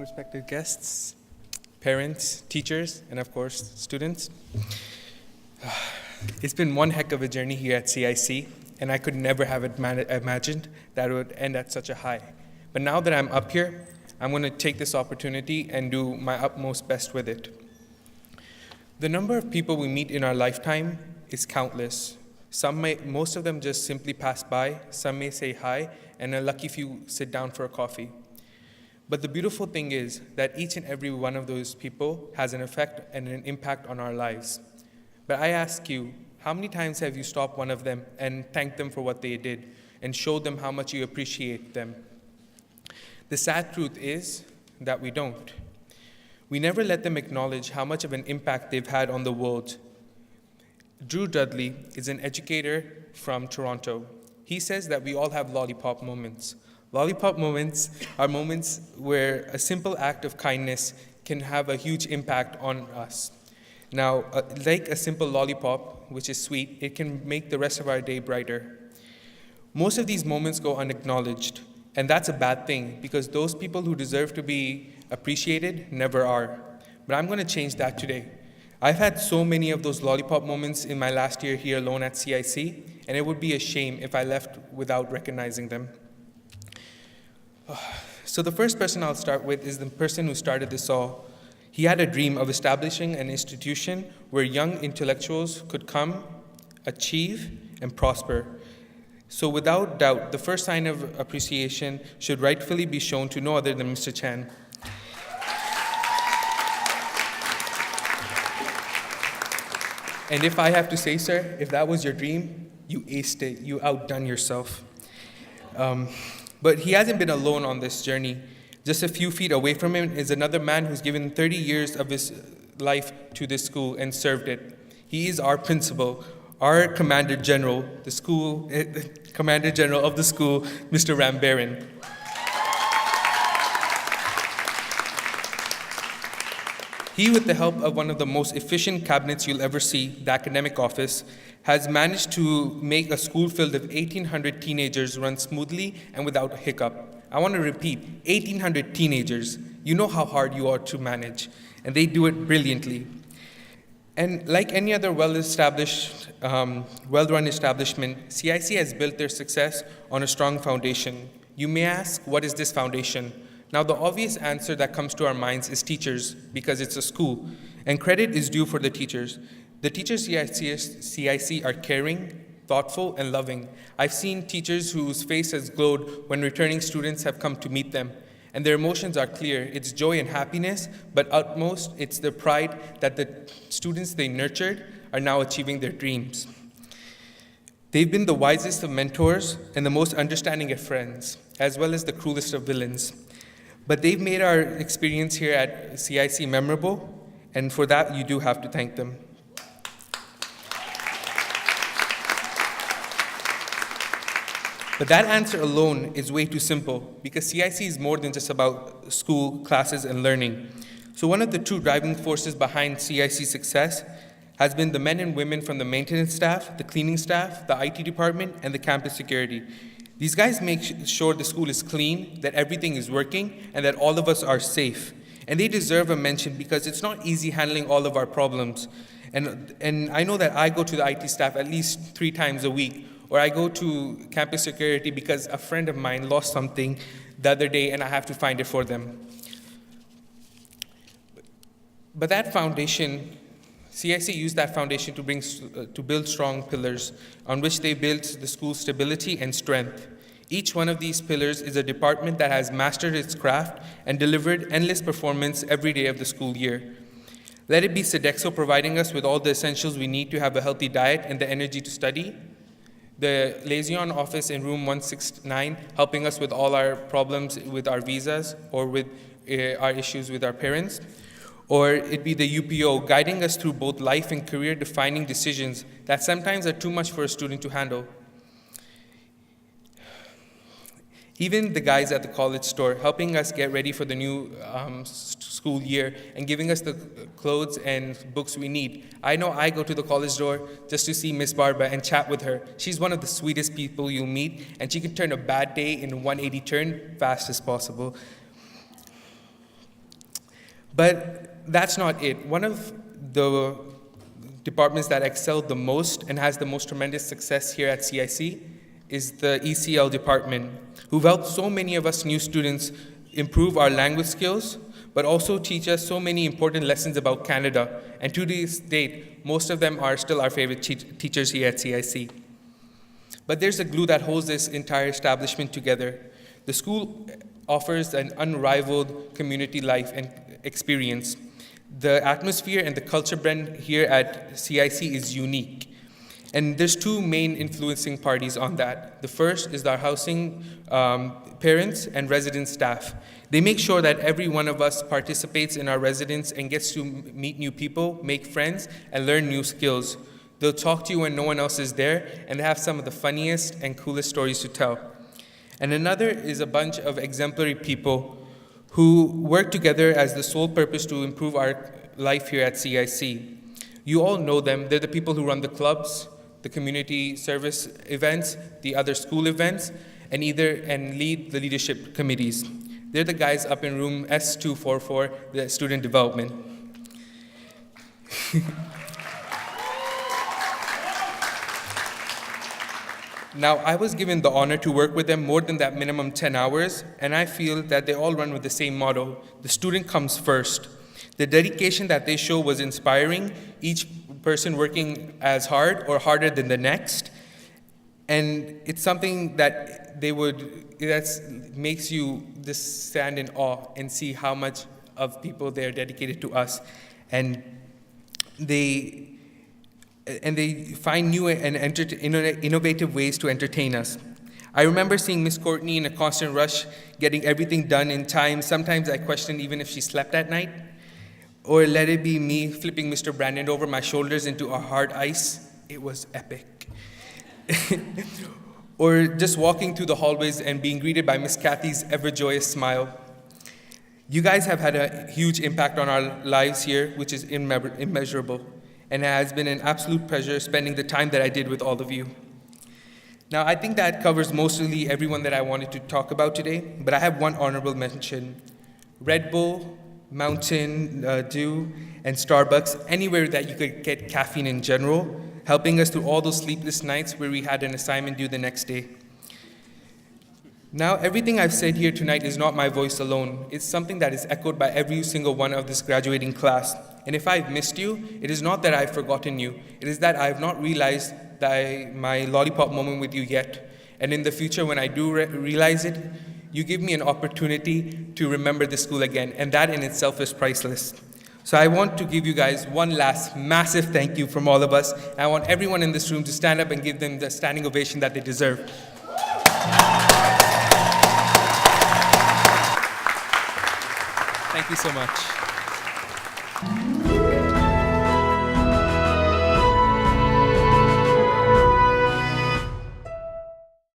respected guests, parents, teachers, and of course, students. It's been one heck of a journey here at CIC, and I could never have imagined that it would end at such a high. But now that I'm up here, I'm going to take this opportunity and do my utmost best with it. The number of people we meet in our lifetime is countless. Most of them just simply pass by, some may say hi, and a lucky few sit down for a coffee. But the beautiful thing is that each and every one of those people has an effect and an impact on our lives. But I ask you, how many times have you stopped one of them and thanked them for what they did and showed them how much you appreciate them? The sad truth is that we don't. We never let them acknowledge how much of an impact they've had on the world. Drew Dudley is an educator from Toronto. He says that we all have lollipop moments. Lollipop moments are moments where a simple act of kindness can have a huge impact on us. Now, like a simple lollipop, which is sweet, it can make the rest of our day brighter. Most of these moments go unacknowledged, and that's a bad thing because those people who deserve to be appreciated never are. But I'm going to change that today. I've had so many of those lollipop moments in my last year here alone at CIC, and it would be a shame if I left without recognizing them. So the first person I'll start with is the person who started this all. He had a dream of establishing an institution where young intellectuals could come, achieve, and prosper. So without doubt, the first sign of appreciation should rightfully be shown to no other than Mr. Chan. And if I have to say, sir, if that was your dream, you aced it, you outdone yourself. But he hasn't been alone on this journey. Just a few feet away from him is another man who's given 30 years of his life to this school and served it. He is our principal, our Commander General, Commander General of the school, Mr. Rambaran. He, with the help of one of the most efficient cabinets you'll ever see, the academic office, has managed to make a school filled with 1,800 teenagers run smoothly and without a hiccup. I want to repeat, 1,800 teenagers. You know how hard you are to manage, and they do it brilliantly. And like any other well-established, well-run establishment, CIC has built their success on a strong foundation. You may ask, what is this foundation? Now, the obvious answer that comes to our minds is teachers, because it's a school, and credit is due for the teachers. The teachers at CIC are caring, thoughtful, and loving. I've seen teachers whose face has glowed when returning students have come to meet them, and their emotions are clear. It's joy and happiness, but utmost, it's the pride that the students they nurtured are now achieving their dreams. They've been the wisest of mentors and the most understanding of friends, as well as the cruelest of villains. But they've made our experience here at CIC memorable, and for that, you do have to thank them. But that answer alone is way too simple, because CIC is more than just about school, classes, and learning. So one of the true driving forces behind CIC's success has been the men and women from the maintenance staff, the cleaning staff, the IT department, and the campus security. These guys make sure the school is clean, that everything is working, and that all of us are safe. And they deserve a mention because it's not easy handling all of our problems. And I know that I go to the IT staff at least 3 times a week, or I go to campus security because a friend of mine lost something the other day and I have to find it for them. But that foundation, CIC used that foundation to build strong pillars on which they built the school's stability and strength. Each one of these pillars is a department that has mastered its craft and delivered endless performance every day of the school year. Let it be Sodexo providing us with all the essentials we need to have a healthy diet and the energy to study, the Liaison office in room 169 helping us with all our problems with our visas or with our issues with our parents, or it be the UPO guiding us through both life and career defining decisions that sometimes are too much for a student to handle. Even the guys at the college store helping us get ready for the new school year and giving us the clothes and books we need. I know I go to the college store just to see Miss Barbara and chat with her. She's one of the sweetest people you'll meet, and she can turn a bad day in a 180 turn fast as possible. But that's not it. One of the departments that excelled the most and has the most tremendous success here at CIC is the ECL department, who've helped so many of us new students improve our language skills, but also teach us so many important lessons about Canada. And to this date, most of them are still our favorite teachers here at CIC. But there's a glue that holds this entire establishment together. The school offers an unrivaled community life and experience. The atmosphere and the culture blend here at CIC is unique. And there's two main influencing parties on that. The first is our housing parents and resident staff. They make sure that every one of us participates in our residence and gets to meet new people, make friends, and learn new skills. They'll talk to you when no one else is there, and they have some of the funniest and coolest stories to tell. And another is a bunch of exemplary people who work together as the sole purpose to improve our life here at CIC. You all know them. They're the people who run the clubs, the community service events, the other school events, and lead the leadership committees. They're the guys up in room S244, the student development. Now, I was given the honor to work with them more than that minimum 10 hours, and I feel that they all run with the same motto: the student comes first. The dedication that they show was inspiring, each person working as hard or harder than the next, and it's something that makes you just stand in awe and see how much of people they are dedicated to us, and they find new and innovative ways to entertain us. I remember seeing Miss Courtney in a constant rush, getting everything done in time. Sometimes I questioned even if she slept at night. Or let it be me flipping Mr. Brandon over my shoulders into a hard ice. It was epic. Or just walking through the hallways and being greeted by Miss Kathy's ever-joyous smile. You guys have had a huge impact on our lives here, which is immeasurable. And it has been an absolute pleasure spending the time that I did with all of you. Now, I think that covers mostly everyone that I wanted to talk about today, but I have one honorable mention. Red Bull, Mountain Dew, and Starbucks, anywhere that you could get caffeine in general, helping us through all those sleepless nights where we had an assignment due the next day. Now, everything I've said here tonight is not my voice alone. It's something that is echoed by every single one of this graduating class. And if I've missed you, it is not that I've forgotten you. It is that I have not realized my lollipop moment with you yet. And in the future, when I do realize it, you give me an opportunity to remember the school again. And that in itself is priceless. So I want to give you guys one last massive thank you from all of us. I want everyone in this room to stand up and give them the standing ovation that they deserve. Thank you so much.